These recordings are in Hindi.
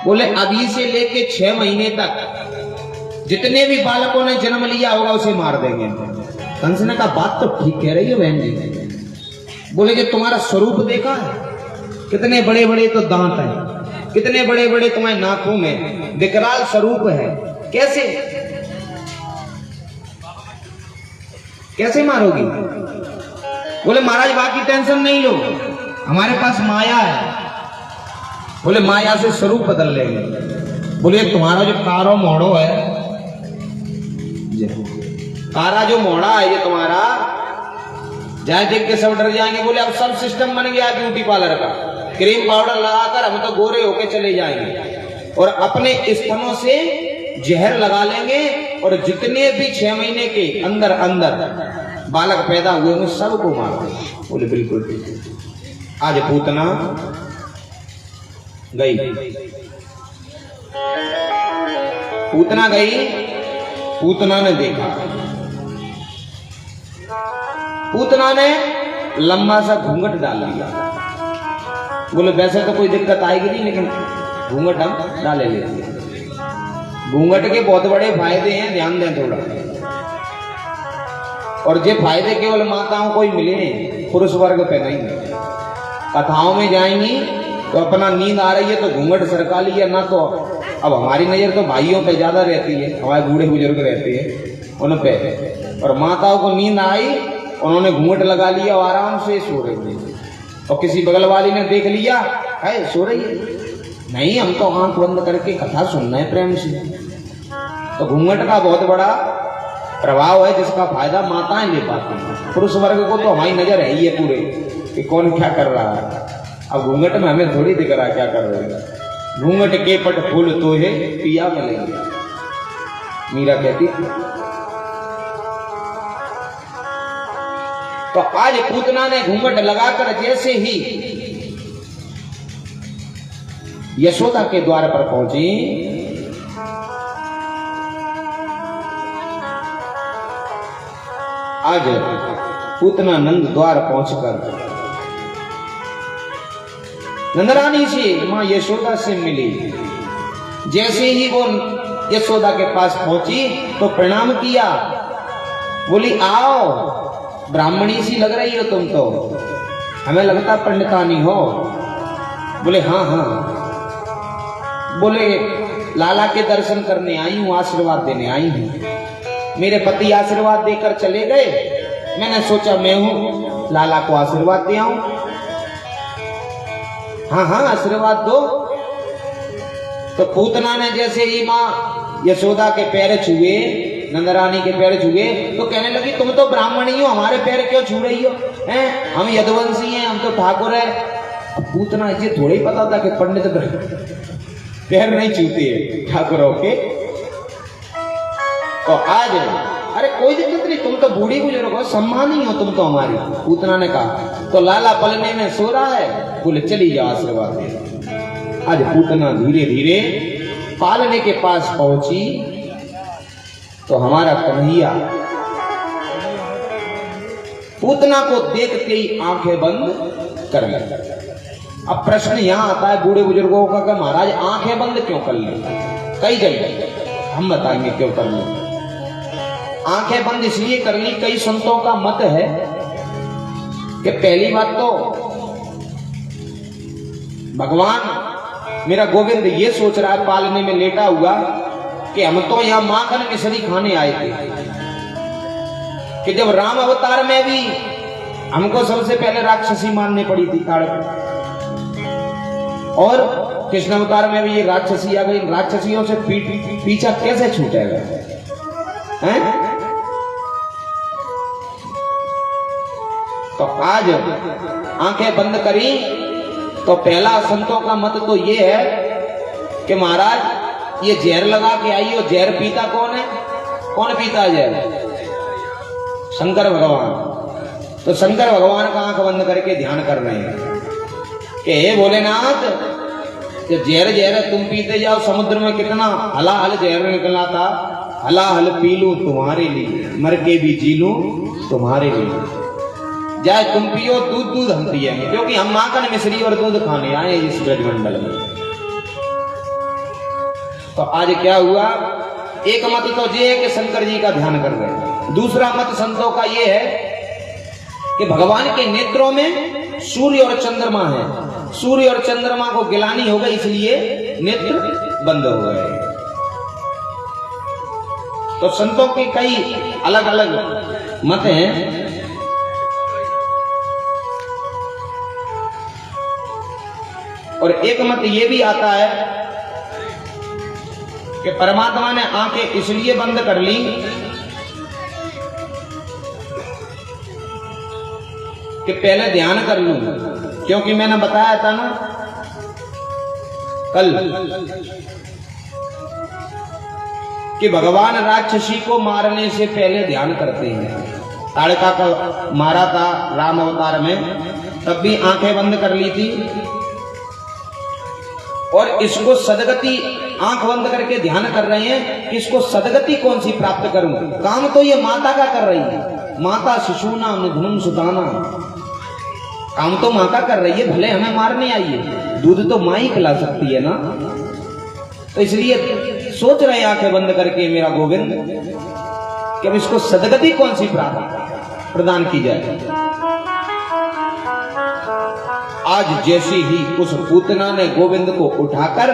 बोले अभी से लेके 6 महीने तक जितने भी बालकों ने जन्म लिया होगा उसे मार देंगे। कंस ने कहा बात तो ठीक कह रही है बहन जी। बोले कि तुम्हारा स्वरूप देखा है, कितने बड़े बड़े तो दांत हैं, कितने बड़े बड़े तुम्हारे नाखून में, विकराल स्वरूप है, कैसे कैसे मारोगी? बोले महाराज बाकी टेंशन नहीं लो, हमारे पास माया है। बोले माया से स्वरूप बदल लेंगे। बोले तुम्हारा जो कारो मोड़ो है, कारा जो मोड़ा है ये तुम्हारा, जाए देख के सब डर जाएंगे। बोले अब सब सिस्टम बन गया ब्यूटी पार्लर का, क्रीम पाउडर लगाकर हम तो गोरे होके चले जाएंगे और अपने स्तनों से जहर लगा लेंगे और जितने भी 6 महीने के अंदर अंदर बालक पैदा हुए उन सबको मार देंगे। बोले बिल्कुल ठीक। आज पूतना गई, पूतना गई, पूतना ने देखा, पूतना ने लंबा सा घूंघट डाल लिया। बोले वैसे तो कोई दिक्कत आएगी नहीं, लेकिन घूंघट हम डाले लेते हैं। घूंघट के बहुत बड़े फायदे हैं, ध्यान दें थोड़ा। और ये फायदे केवल माताओं को ही मिले, पुरुष वर्ग पे नहीं। कथाओं में जाएंगी तो अपना नींद आ रही है तो घूंघट सरका लिया ना, तो अब हमारी नजर तो भाइयों पे ज्यादा रहती है, हमारे बूढ़े बुजुर्ग रहते हैं उन पे, और माताओं को नींद आई उन्होंने घूंघट लगा लिया और आराम से सो रही थी। और किसी बगल वाली ने देख लिया है सो रही है, नहीं हम तो आंख बंद करके कथा सुनना है प्रेम से। तो घूंघट का बहुत बड़ा प्रभाव है जिसका फायदा माताएं ले पाती हैं। पुरुष वर्ग को तो हमारी नजर है ही है पूरे कि कौन क्या कर रहा है। अब घूंघट में हमें थोड़ी दिख रहा क्या कर रहे हैं। घूंघट के पट फूल तो है पिया मिलेंगे, मीरा कहती। तो आज पूतना ने घूंघट लगाकर जैसे ही यशोदा के द्वार पर पहुंची, आज पूतना नंद द्वार पहुंचकर नंदरानी से मां यशोदा से मिली। जैसे ही वो यशोदा के पास पहुंची तो प्रणाम किया। बोली आओ, ब्राह्मणी सी लग रही हो तुम तो, हमें लगता पंडितानी हो। बोले हाँ हाँ। बोले लाला के दर्शन करने आई हूं, आशीर्वाद देने आई हूं। मेरे पति आशीर्वाद देकर चले गए, मैंने सोचा मैं हूं लाला को आशीर्वाद दे आऊं। हाँ हाँ आशीर्वाद दो। तो पूतना ने जैसे ही मां यशोदा के पैर छुए, नंदरानी के पैर छुए, तो कहने लगी तुम तो ब्राह्मणी हो, हमारे पैर क्यों छू रही हो? हैं हम यदुवंशी हैं, हम तो ठाकुर है। पूतना ये थोड़ा ही पता था कि पंडित पैर नहीं छूते हैं ठाकुरों के। तो आज अरे कोई दिक्कत नहीं, तुम तो बूढ़ी बुजुर्ग हो, सम्मानी हो तुम तो हमारी। पूतना ने कहा तो लाला पलने में सो रहा है। बोले चली जाओ आशीर्वाद दे। आज पूतना धीरे धीरे पालने के पास पहुंची तो हमारा कन्हैया पूतना को देखते ही आंखें बंद कर ली। अब प्रश्न यहां आता है बूढ़े बुजुर्गों का कि महाराज आंखें बंद क्यों कर ली? कई जगह हम बताएंगे क्यों कर ली। आंखें बंद इसलिए कर ली, कई संतों का मत है कि पहली बात तो भगवान मेरा गोविंद ये सोच रहा है पालने में लेटा हुआ कि हम तो यहां माखन मिश्री खाने आए थे, कि जब राम अवतार में भी हमको सबसे पहले राक्षसी माननी पड़ी थी ताड़क, और कृष्ण अवतार में भी ये राक्षसी आ गई। राक्षसियों से पीछा कैसे छूटेगा? हैं? तो आज आंखें बंद करी तो पहला संतों का मत तो ये है कि महाराज ये जहर लगा के आई हो। जहर पीता कौन है? कौन पीता जहर? शंकर भगवान। तो शंकर भगवान का आंख बंद करके ध्यान कर रहे हैं कि हे भोलेनाथ, जो जहर जहर तुम पीते जाओ, समुद्र में कितना हलाहल जहर निकला था, हलाहल पी लूं तुम्हारे लिए, मर के भी जी लूं तुम्हारे लिए। जाए तुम पियो दूध, दूध हम पिएंगे, क्योंकि हम माखन मिश्री और दूध खाने आए इस ब्रजमंडल में। तो आज क्या हुआ, एक मत तो ये है कि शंकर जी का ध्यान कर रहे हैं, दूसरा मत संतों का ये है कि भगवान के नेत्रों में सूर्य और चंद्रमा है, सूर्य और चंद्रमा को गिलानी हो गई, इसलिए नेत्र बंद हो गए। तो संतों के कई अलग अलग मत हैं। और एक मत ये भी आता है कि परमात्मा ने आंखें इसलिए बंद कर ली कि पहले ध्यान कर लूं, क्योंकि मैंने बताया था ना कल कि भगवान राक्षसी को मारने से पहले ध्यान करते हैं। ताड़का का मारा था राम अवतार में, तब भी आंखें बंद कर ली थी। और इसको सदगति आंख बंद करके ध्यान कर रहे हैं कि इसको सदगति कौन सी प्राप्त करूं। काम तो ये माता का कर रही है, माता शिशुना निधनम सुदाना, काम तो माता कर रही है, भले हमें मारने आई है, दूध तो मां ही खिला सकती है ना। तो इसलिए सोच रहे आंखें बंद करके मेरा गोविंद कि अब इसको सदगति कौन सी प्राप्त प्रदान की जाए। आज जैसे ही उस पूतना ने गोविंद को उठाकर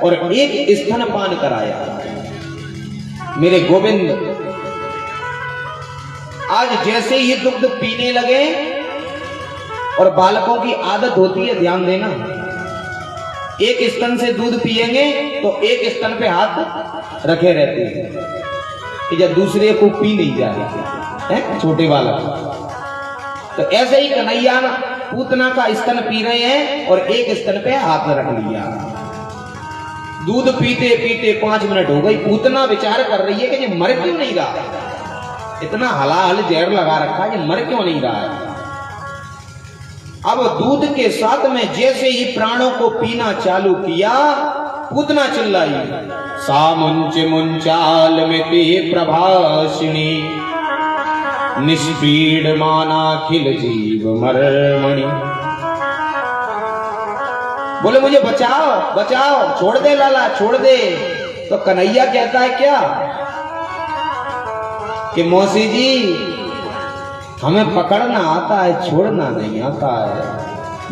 और एक स्तनपान कराया, मेरे गोविंद आज जैसे ही दुग्ध पीने लगे, और बालकों की आदत होती है, ध्यान देना, एक स्तन से दूध पिएंगे तो एक स्तन पे हाथ रखे रहते हैं कि जब दूसरे को पी नहीं जाए, छोटे बालक। तो ऐसे ही कन्हैया पूतना का स्तन पी रहे हैं और एक स्तन पे हाथ रख लिया। दूध पीते पीते 5 मिनट हो गई, पूतना विचार कर रही है कि ये मर क्यों नहीं रहा, इतना हलाहल जहर लगा रखा है, ये मर क्यों नहीं रहा है। अब दूध के साथ में जैसे ही प्राणों को पीना चालू किया, पूतना चिल्लाई, सा मुंच मुंचाल में प्रभाषिणी, निष्पीड मानाखिल जीव मरमणि। बोले मुझे बचाओ बचाओ, छोड़ दे लाला छोड़ दे। तो कन्हैया कहता है क्या कि मौसी जी हमें पकड़ना आता है, छोड़ना नहीं आता है।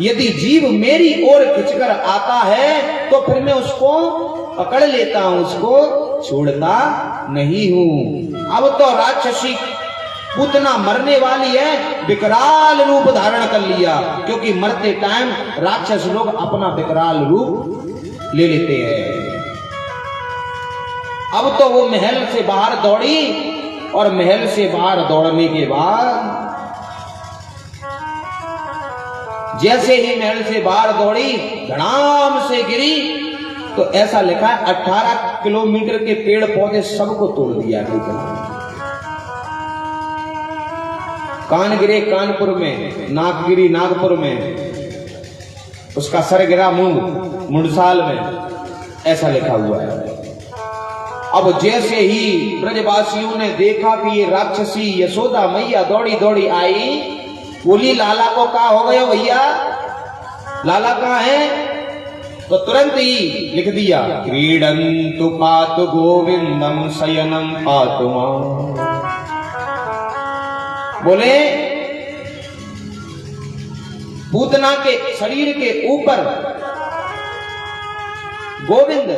यदि जीव मेरी ओर खिंचकर आता है तो फिर मैं उसको पकड़ लेता हूं, उसको छोड़ता नहीं हूं। अब तो राक्षसी पूतना मरने वाली है, विकराल रूप धारण कर लिया, क्योंकि मरते टाइम राक्षस लोग अपना विकराल रूप ले लेते हैं। अब तो वो महल से बाहर दौड़ी, और महल से बाहर दौड़ने के बाद जैसे ही महल से बाहर दौड़ी, धड़ाम से गिरी। तो ऐसा लिखा है 18 किलोमीटर के पेड़ पौधे सबको तोड़ दिया। कान गिरे कानपुर में, नाक गिरी नागपुर में, उसका सर गिरा मुंडसाल में, ऐसा लिखा हुआ है। अब जैसे ही ब्रजवासियों ने देखा कि ये राक्षसी यशोदा मैया दौड़ी दौड़ी आई, बोली लाला को कहा हो गया भैया, लाला कहाँ है। तो तुरंत ही लिख दिया, क्रीडन्तु पातु गोविंदम शयनम पातु मां। बोले पूतना के शरीर के ऊपर गोविंद